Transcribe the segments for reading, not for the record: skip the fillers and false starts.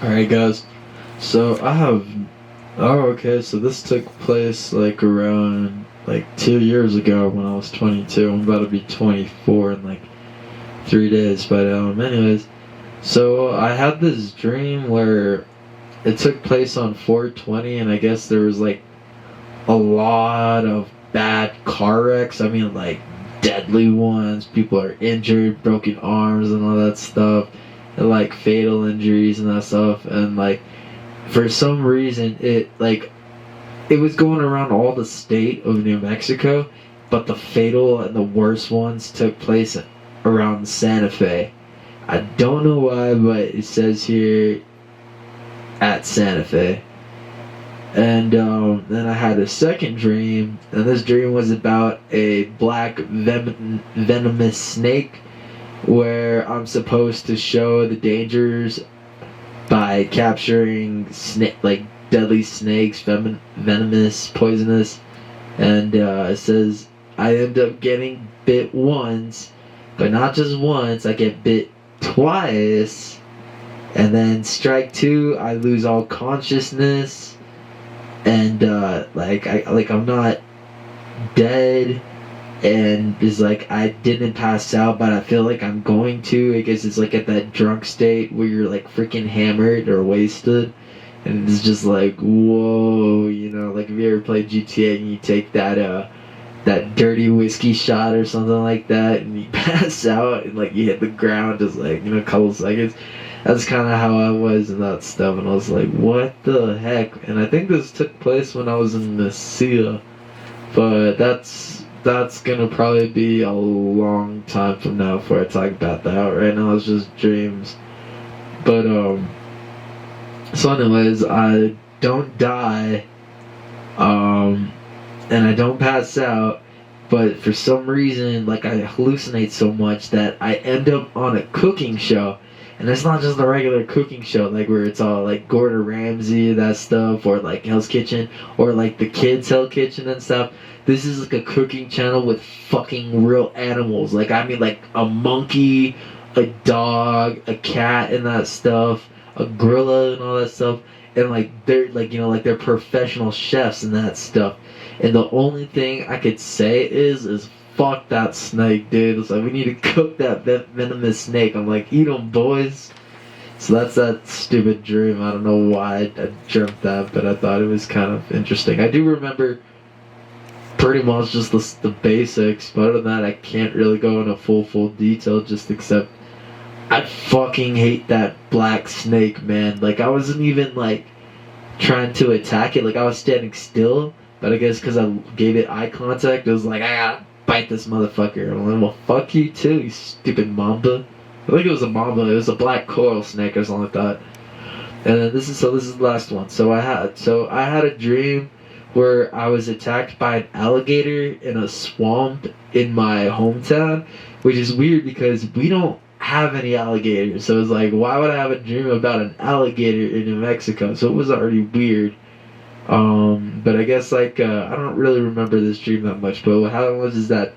Alright, guys. So I have. Oh, okay. So this took place like around like 2 years ago when I was 22. I'm about to be 24 in like 3 days. But anyways. So I had this dream where it took place on 420, and I guess there was like a lot of bad car wrecks. I mean, like deadly ones. People are injured, broken arms, and all that stuff, and like fatal injuries and that stuff. And like for some reason, it was going around all the state of New Mexico, but the fatal and the worst ones took place around Santa Fe. I don't know why, but it says here at Santa Fe. And then I had a second dream, and this dream was about a black venomous snake where I'm supposed to show the dangers by capturing like deadly snakes, venomous, poisonous, and it says I end up getting bit once, but not just once. I get bit twice, and then strike two, I lose all consciousness, and I'm not dead, and it's like I didn't pass out, but I feel like I'm going to. I guess it's like at that drunk state where you're like freaking hammered or wasted, and it's just like whoa, like if you ever played GTA and you take that dirty whiskey shot or something like that, and you pass out and like you hit the ground just like a couple seconds. That's kind of how I was in that stuff, and I was like, what the heck? And I think this took place when I was in Mesilla, but that's gonna probably be a long time from now before I talk about that. Right now it's just dreams. But so anyways, I don't die, and I don't pass out, but for some reason, like I hallucinate so much that I end up on a cooking show. And it's not just a regular cooking show, like where it's all like Gordon Ramsay, that stuff, or like Hell's Kitchen, or like the kids' Hell Kitchen and stuff. This is like a cooking channel with fucking real animals. Like, I mean, like a monkey, a dog, a cat, and that stuff, a gorilla, and all that stuff. And like, they're like, like they're professional chefs and that stuff. And the only thing I could say is fuck that snake, dude. It's like, we need to cook that venomous snake. I'm like, eat 'em, boys. So that's that stupid dream. I don't know why I dreamt that, but I thought it was kind of interesting. I do remember pretty much just the basics, but other than that, I can't really go into full detail, just except I fucking hate that black snake, man. Like, I wasn't even, like, trying to attack it. Like, I was standing still, but I guess because I gave it eye contact, it was like, I gotta bite this motherfucker. I'm like, well, fuck you too, you stupid mamba. I think it was a mamba. It was a black coral snake or something like that. And then this is the last one. So I had a dream where I was attacked by an alligator in a swamp in my hometown, which is weird because we don't have any alligators. So it's like, why would I have a dream about an alligator in New Mexico? So it was already weird. But I guess like I don't really remember this dream that much. But what happened was is that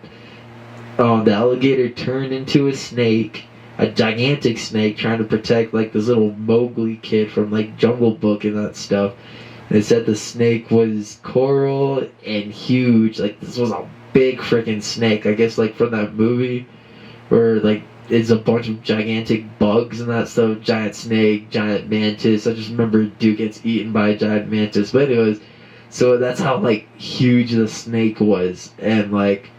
the alligator turned into a snake, a gigantic snake, trying to protect like this little Mowgli kid from like Jungle Book and that stuff. And it said the snake was coral and huge. Like this was a big freaking snake. I guess like from that movie where like it's a bunch of gigantic bugs and that stuff. Giant snake, giant mantis. I just remember dude gets eaten by a giant mantis. But anyways, so that's how like huge the snake was. And like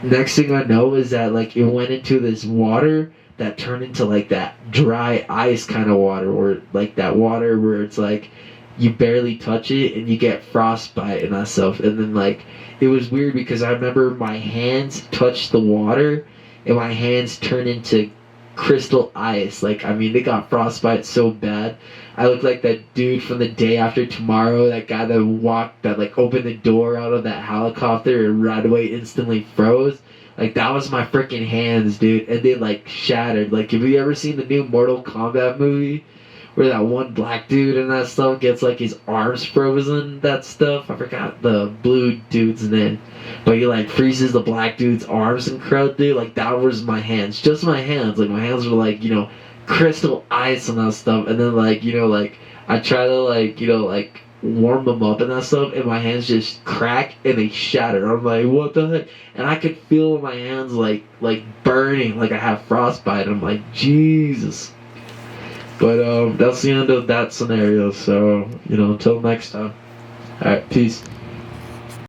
next thing I know is that like it went into this water that turned into like that dry ice kind of water, or like that water where it's like you barely touch it and you get frostbite and that stuff. And then like it was weird because I remember my hands touched the water and my hands turned into crystal ice. Like, I mean, they got frostbite so bad. I look like that dude from The Day After Tomorrow, that guy that like opened the door out of that helicopter and right away instantly froze. Like, that was my freaking hands, dude. And they like shattered. Like, have you ever seen the new Mortal Kombat movie? Where that one black dude and that stuff gets like his arms frozen, that stuff. I forgot the blue dude's name. But he like freezes the black dude's arms and crowd, dude. Like that was my hands. Just my hands. Like my hands were like, crystal ice and that stuff, and then like like I try to like like warm them up and that stuff, and my hands just crack and they shatter. I'm like, what the heck? And I could feel my hands like burning, like I have frostbite. I'm like, Jesus. But that's the end of that scenario. So until next time. All right, peace.